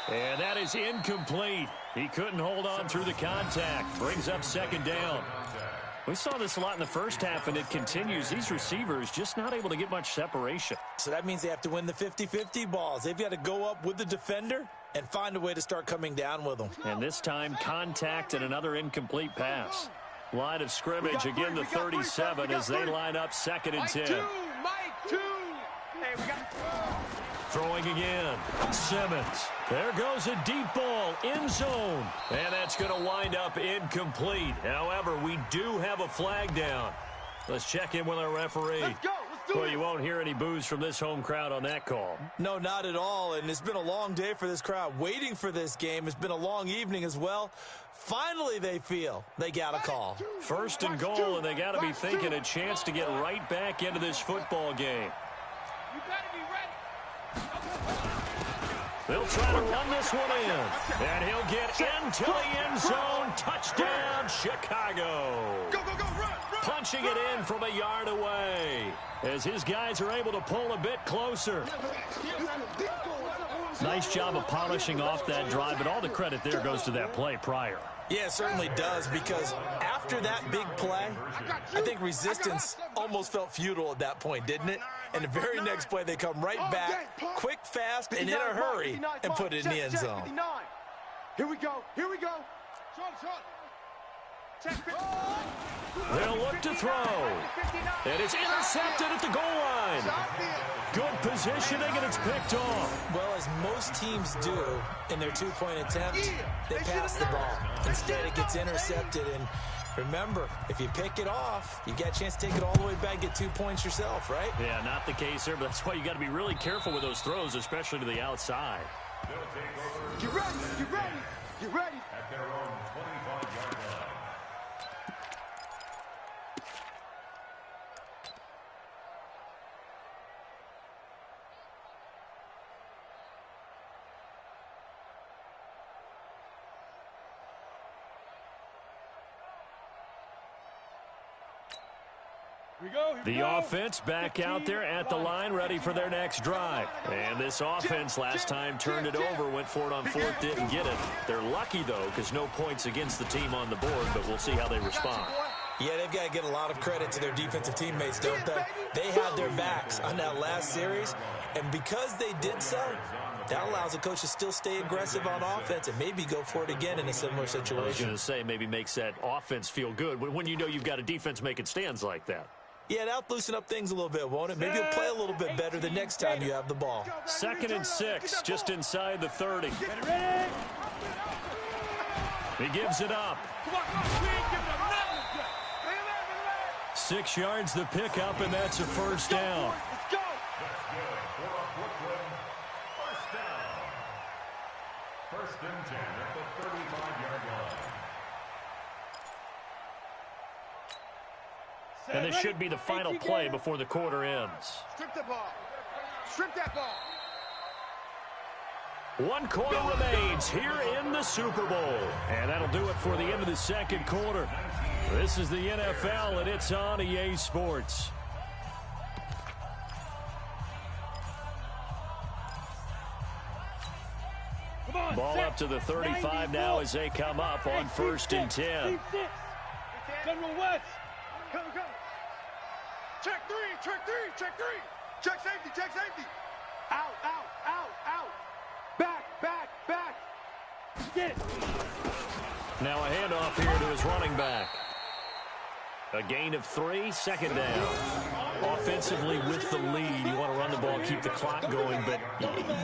And that is incomplete. He couldn't hold on through the contact. Brings up 2nd down. We saw this a lot in the first half, and it continues. These receivers just not able to get much separation.
So that means they have to win the 50-50 balls. They've got to go up with the defender and find a way to start coming down with them.
And this time, contact and another incomplete pass. Line of scrimmage, again the 37 as they line up 2nd and 10.
Mike 2. Hey, we got...
Throwing again, Simmons. There goes a deep ball, end zone. And that's going to wind up incomplete. However, we do have a flag down. Let's check in with our referee.
Let's go. Let's do
Well,
it.
you won't hear any boos from this home crowd on that call.
No, not at all, and it's been a long day for this crowd waiting for this game. It's been a long evening as well. Finally, they feel they got a call.
First and goal, and they got to be thinking a chance to get right back into this football game.
You better be ready.
They'll try to run this one in, and he'll get into the end zone. Touchdown, Chicago.
Go, go, go, run, run.
Punching it in from a yard away as his guys are able to pull a bit closer. Nice job of polishing off that drive, but all the credit there goes to that play prior.
Yeah, it certainly does, because after that big play, I think resistance almost felt futile at that point, didn't it? And the very next play, they come right back, quick, fast, and in a hurry, and put it in the end zone.
Here we go. Here we go. Short.
They'll look to throw. And it's intercepted at the goal line. Good positioning, and it's picked off.
Well, as most teams do in their two-point attempt, they pass the ball. Instead, it gets intercepted. And remember, if you pick it off, you get a chance to take it all the way back and get 2 points yourself, right?
Yeah, not the case there, but that's why you got to be really careful with those throws, especially to the outside.
Get ready. Get ready. Get ready.
At their own 25-yard line.
The offense back out there at the line, ready for their next drive. And this offense last time turned it over, went for it on fourth, didn't get it. They're lucky, though, because no points against the team on the board, but we'll see how they respond.
Yeah, they've got to get a lot of credit to their defensive teammates, don't they? They had their backs on that last series, and because they did so, that allows the coach to still stay aggressive on offense and maybe go for it again in a similar situation.
I was going to say, maybe makes that offense feel good when you know you've got a defense making stands like that.
Yeah, that'll loosen up things a little bit, won't it? Maybe you'll play a little bit better the next time you have the ball.
2nd and 6, just inside the 30. He gives it up. 6 yards the pickup, and that's a first down.
Let's go.
First down. 1st and 10 at the 35-yard line.
And this should be the final play before the quarter ends.
Strip the ball. Strip that ball.
1 quarter remains here in the Super Bowl. And that'll do it for the end of the second quarter. This is the NFL, and it's on EA Sports. Ball up to the 35 now as they come up on 1st and 10.
General West. Come. Check three. Check safety. Out. Back. Get it.
Now a handoff here to his running back. A gain of 3, 2nd down. Offensively with the lead, you want to run the ball, keep the clock going, but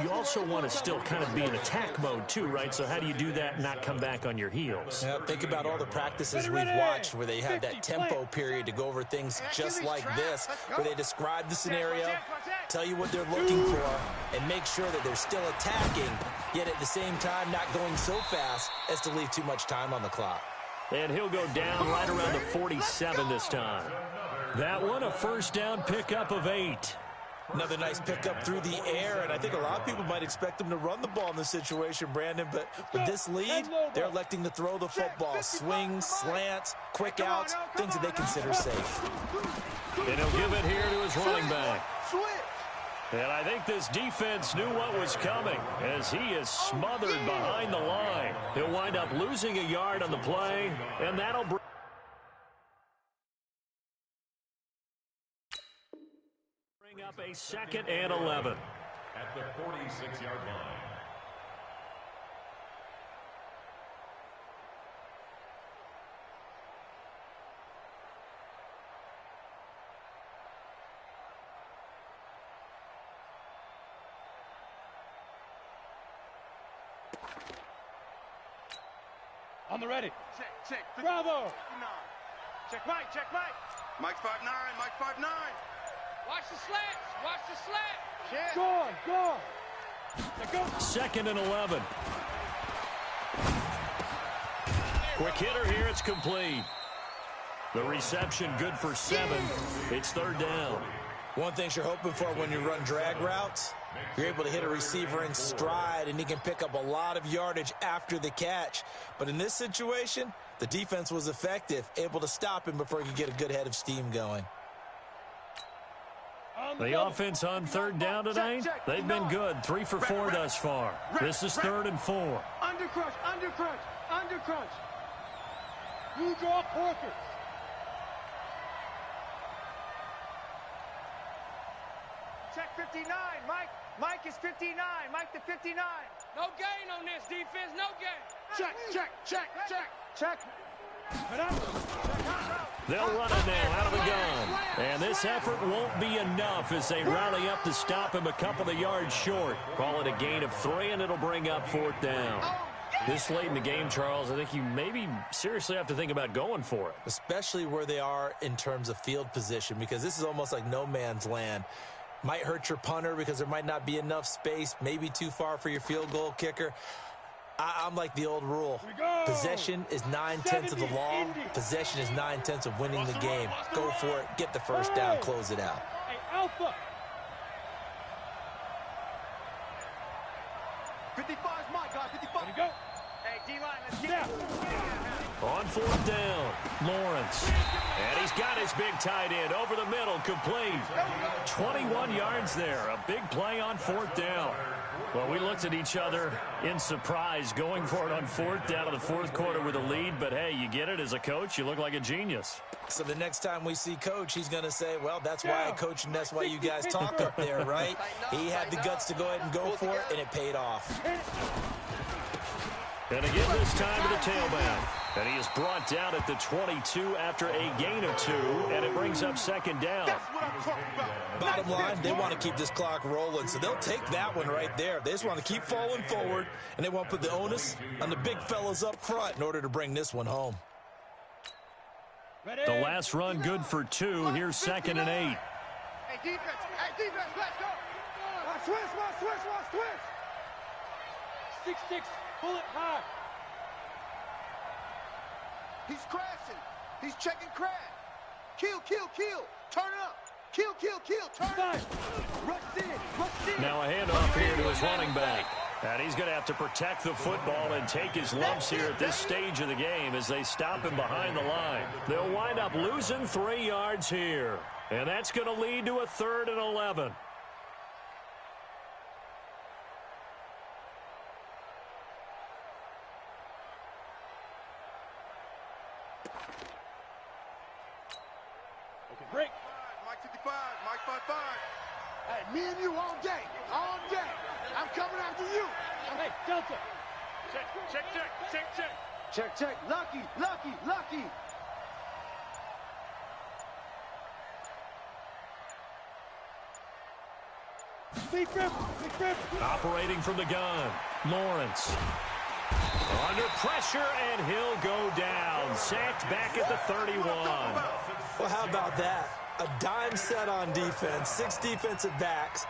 you also want to still kind of be in attack mode too, right? So how do you do that and not come back on your heels?
Yeah, think about all the practices we've watched where they have that tempo period to go over things just like this, where they describe the scenario, tell you what they're looking for, and make sure that they're still attacking, yet at the same time not going so fast as to leave too much time on the clock.
And he'll go down right around the 47 this time. That one, a first down pickup of 8.
Another nice pickup through the air, and I think a lot of people might expect them to run the ball in this situation, Brandon, but with this lead, they're electing to throw the football. Swings, slants, quick outs, things that they consider safe.
And he'll give it here to his running back. And I think this defense knew what was coming as he is smothered behind the line. He'll wind up losing a yard on the play, and that'll bring up a 2nd and 11.
At the 46-yard line.
On the ready. Check. Bravo. Check Mike, check Mike.
Mike's 5'9", Mike's 5'9".
Watch the slants, watch the slant. Go on, go on. Go.
2nd and 11. Quick hitter here, it's complete. The reception good for 7. It's 3rd down.
One thing you're hoping for when you run drag routes, you're able to hit a receiver in stride, and he can pick up a lot of yardage after the catch. But in this situation, the defense was effective, able to stop him before he could get a good head of steam going.
The offense on 3rd down tonight, they've been good. 3 for 4 thus far. This is 3rd and 4.
Under crunch, under crunch, under crunch. You draw Porkers. Check 59, Mike. Mike is 59. Mike to 59. No gain on this defense. No gain. Check, check, check, check, check.
They'll run it now out of the gun. And this effort won't be enough as they rally up to stop him a couple of yards short. Call it a gain of 3, and it'll bring up 4th down. This late in the game, Charles, I think you maybe seriously have to think about going for it.
Especially where they are in terms of field position, because this is almost like no man's land. Might hurt your punter because there might not be enough space, maybe too far for your field goal kicker. I'm like the old rule. Possession is 9/10 of the law. Possession is 9/10 of winning the game. Go for it. Get the first down. Close it out.
Hey, Alpha. 55 is my guy. 55. There you go. Hey, D-line, let's get out.
On 4th down, Lawrence. And he's got his big tight end over the middle, complete. 21 yards there. A big play on 4th down. Well, we looked at each other in surprise going for it on 4th down in the 4th quarter with a lead. But, hey, you get it as a coach. You look like a genius.
So the next time we see Coach, he's going to say, well, that's why I coach and that's why you guys talk up there, right? He had the guts to go ahead and go for it, and it paid off.
And again this time to the tailback. And he is brought down at the 22 after a gain of 2, and it brings up 2nd down.
Bottom line, they want to keep this clock rolling, so they'll take that one right there. They just want to keep falling forward, and they want to put the onus on the big fellas up front in order to bring this one home.
The last run good for 2. Here's 2nd and 8.
Hey, defense, let's go. Watch switch. 6-6, pull it high.
He's crashing. He's checking crash. Kill. Turn it up. Kill. Turn it up.
Rush in.
Now a handoff here to his running back. And he's going to have to protect the football and take his lumps here at this stage of the game as they stop him behind the line. They'll wind up losing 3 yards here. And that's going to lead to a 3rd and 11.
Break.
Mike 55, Mike 55.
Hey, me and you all day. I'm coming after you. Hey, Delta. Check. Lucky. Big rip.
Operating from the gun, Lawrence. Under pressure, and he'll go down. Sacked back at the 31.
Well, how about that? A dime set on defense, 6 defensive backs.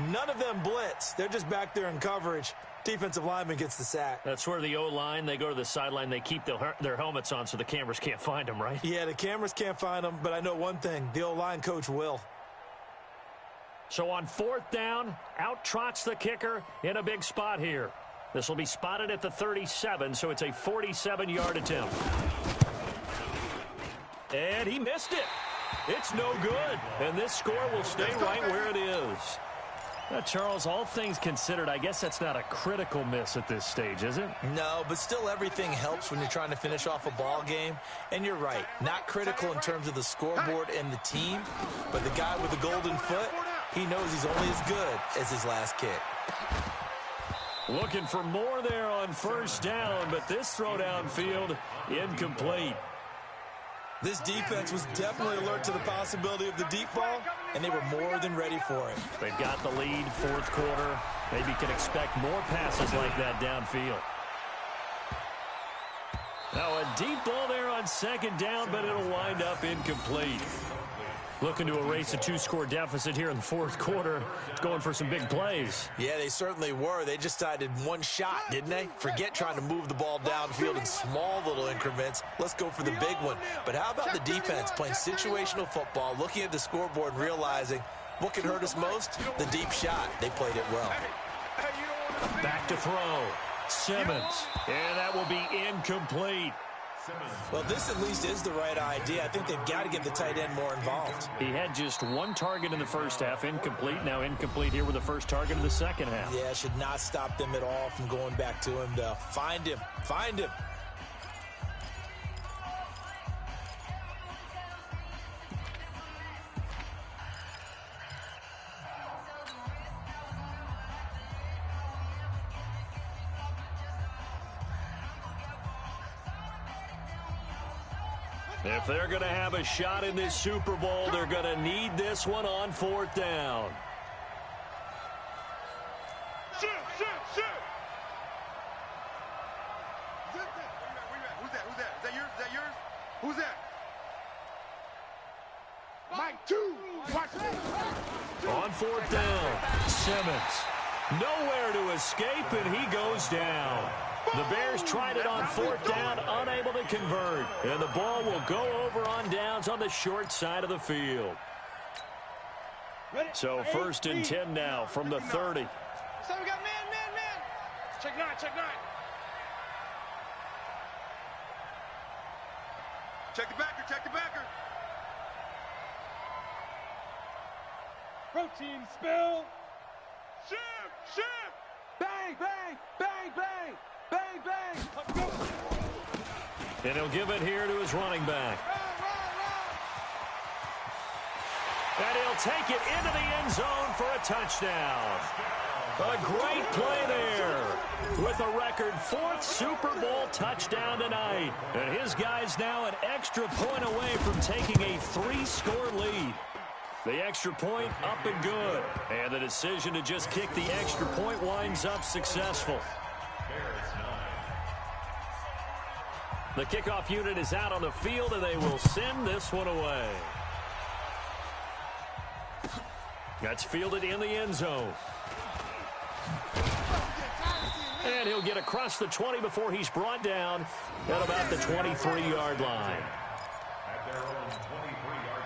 None of them blitz. They're just back there in coverage. Defensive lineman gets the sack.
That's where the O-line, they go to the sideline, they keep their helmets on so the cameras can't find them, right?
Yeah, the cameras can't find them, but I know one thing. The O-line coach will.
So on 4th down, out trots the kicker in a big spot here. This will be spotted at the 37, so it's a 47-yard attempt. And he missed it. It's no good. And this score will stay right where it is. Now, Charles, all things considered, I guess that's not a critical miss at this stage, is it?
No, but still everything helps when you're trying to finish off a ball game. And you're right, not critical in terms of the scoreboard and the team, but the guy with the golden foot, he knows he's only as good as his last kick.
Looking for more there on 1st down, but this throw downfield incomplete.
This defense was definitely alert to the possibility of the deep ball, and they were more than ready for it.
They've got the lead, 4th quarter. Maybe can expect more passes like that downfield. Now a deep ball there on on second down, but it'll wind up incomplete. Looking to erase a 2-score deficit here in the fourth quarter. It's going for some big plays.
Yeah, they certainly were. They just decided one shot, didn't they? Forget trying to move the ball downfield in small little increments. Let's go for the big one. But how about the defense playing situational football, looking at the scoreboard and realizing what can hurt us most? The deep shot. They played it well.
Back to throw. Simmons. And that will be incomplete.
Well, this at least is the right idea. I think they've got to get the tight end more involved.
He had just one target in the first half, incomplete. Now incomplete here with the first target of the second half.
Yeah, should not stop them at all from going back to him, though. Find him. Find him.
If they're going to have a shot in this Super Bowl, they're going to need this one on fourth down.
Shoot! Who's that? Is that yours? Who's that? Mike 2. Watch it.
On fourth down, Simmons. Nowhere to escape, and he goes down. The Bears tried it on fourth down, unable to convert. And the ball will go over on downs on the short side of the field. So first and 10 now from the 30.
So we got man. Check nine. Check the backer. Protein spill. Shim. Bang.
And he'll give it here to his running back. And he'll take it into the end zone for a touchdown. A great play there with a record 4th Super Bowl touchdown tonight. And his guys now an extra point away from taking a 3-score lead. The extra point up and good. And the decision to just kick the extra point winds up successful. The kickoff unit is out on the field, and they will send this one away. That's fielded in the end zone. And he'll get across the 20 before he's brought down at about the 23-yard line.
At their own 23-yard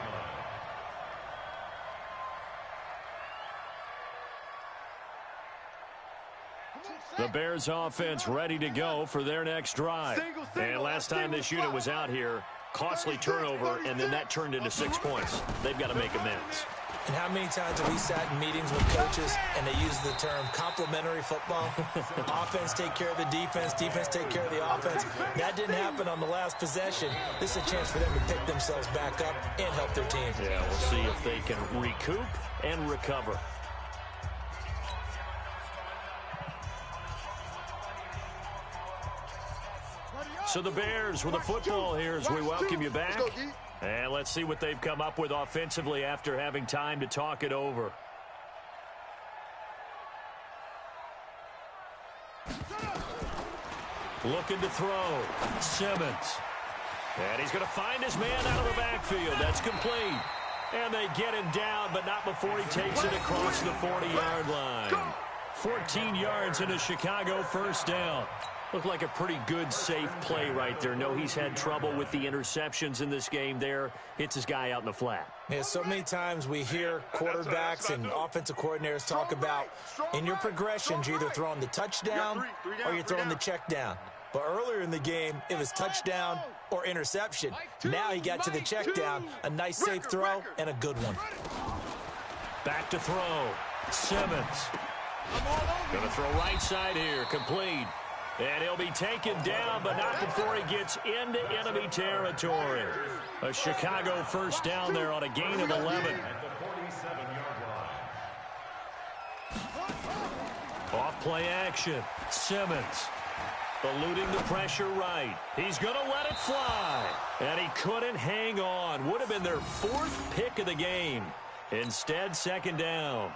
line.
The Bears offense ready to go for their next drive. And last time this unit was out here, costly turnover, and then that turned into 6 points. They've got to make amends.
And how many times have we sat in meetings with coaches and they use the term complementary football? Offense take care of the defense take care of the offense. That didn't happen on the last possession. This is a chance for them to pick themselves back up and help their team.
Yeah, we'll see if they can recoup and recover. So the Bears with the football here as we welcome you back. And let's see what they've come up with offensively after having time to talk it over. Looking to throw. Simmons. And he's going to find his man out of the backfield. That's complete. And they get him down, but not before he takes it across the 40-yard line. 14 yards and a Chicago first down. Looked like a pretty good, safe play right there. No, he's had trouble with the interceptions in this game there. Hits his guy out in the flat.
Yeah, so many times we hear quarterbacks and offensive coordinators talk about in your progressions, you're either throwing the touchdown or you're throwing the check down. But earlier in the game, it was touchdown or interception. Now he got to the check down, a nice safe throw, and a good one.
Back to throw. Simmons. Going to throw right side here, complete. And he'll be taken down, but not before he gets into enemy territory. A Chicago first down there on a gain of 11.
At the 47-yard line.
Off play action. Simmons eluding the pressure right. He's going to let it fly. And he couldn't hang on. Would have been their 4th pick of the game. Instead, second down.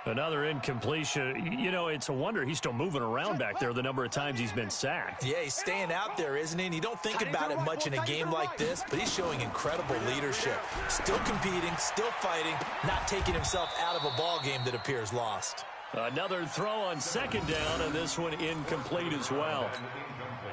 Another incompletion. You know, it's a wonder he's still moving around back there the number of times he's been sacked.
Yeah, he's staying out there, isn't he? And you don't think about it much in a game like this, but he's showing incredible leadership. Still competing, still fighting, not taking himself out of a ball game that appears lost.
Another throw on second down, and this one incomplete as well.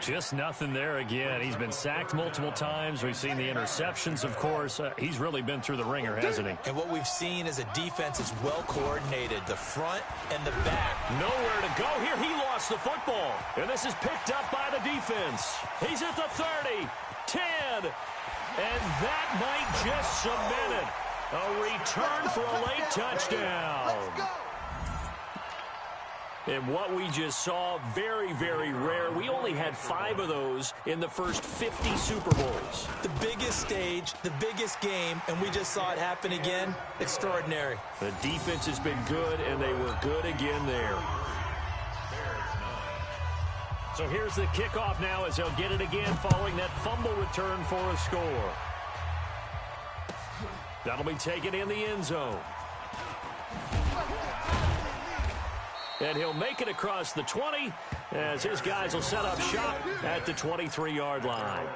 Just nothing there again. He's been sacked multiple times. We've seen the interceptions, of course. He's really been through the ringer, hasn't he?
And what we've seen is a defense that's well coordinated, the front and the back.
Nowhere to go here. He lost the football. And this is picked up by the defense. He's at the 30, 10, and that might just cement it. A return for a late touchdown. And what we just saw, very, very rare. We only had 5 of those in the first 50 Super Bowls.
The biggest stage, the biggest game, and we just saw it happen again. Extraordinary.
The defense has been good, and they were good again there. So here's the kickoff now as they'll get it again following that fumble return for a score. That'll be taken in the end zone. And he'll make it across the 20 as his guys will set up shop at the 23-yard line.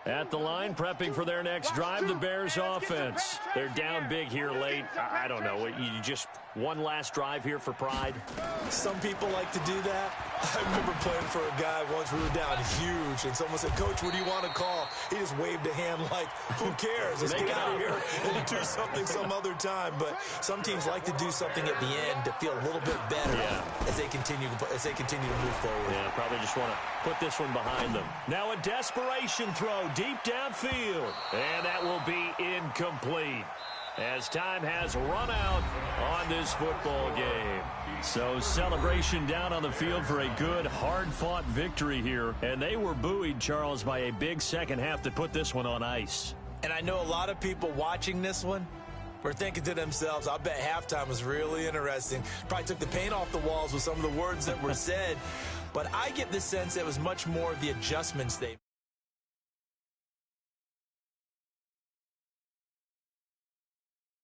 At the line, prepping for their next drive, the Bears offense. They're down big here late. I don't know. You just one last drive here for pride?
Some people like to do that. I remember playing for a guy once. We were down huge, and someone said, "Coach, what do you want to call?" He just waved a hand like, who cares? Let's get out of here and do something some other time. But some teams like to do something at the end to feel a little bit better as they continue to move forward.
Yeah, probably just want to put this one behind them. Now a desperation throw deep downfield, and that will be incomplete as time has run out on this football game. So celebration down on the field for a good, hard-fought victory here. And they were buoyed, Charles, by a big second half to put this one on ice.
And I know a lot of people watching this one were thinking to themselves, I bet halftime was really interesting. Probably took the paint off the walls with some of the words that were said. But I get the sense it was much more of the adjustments they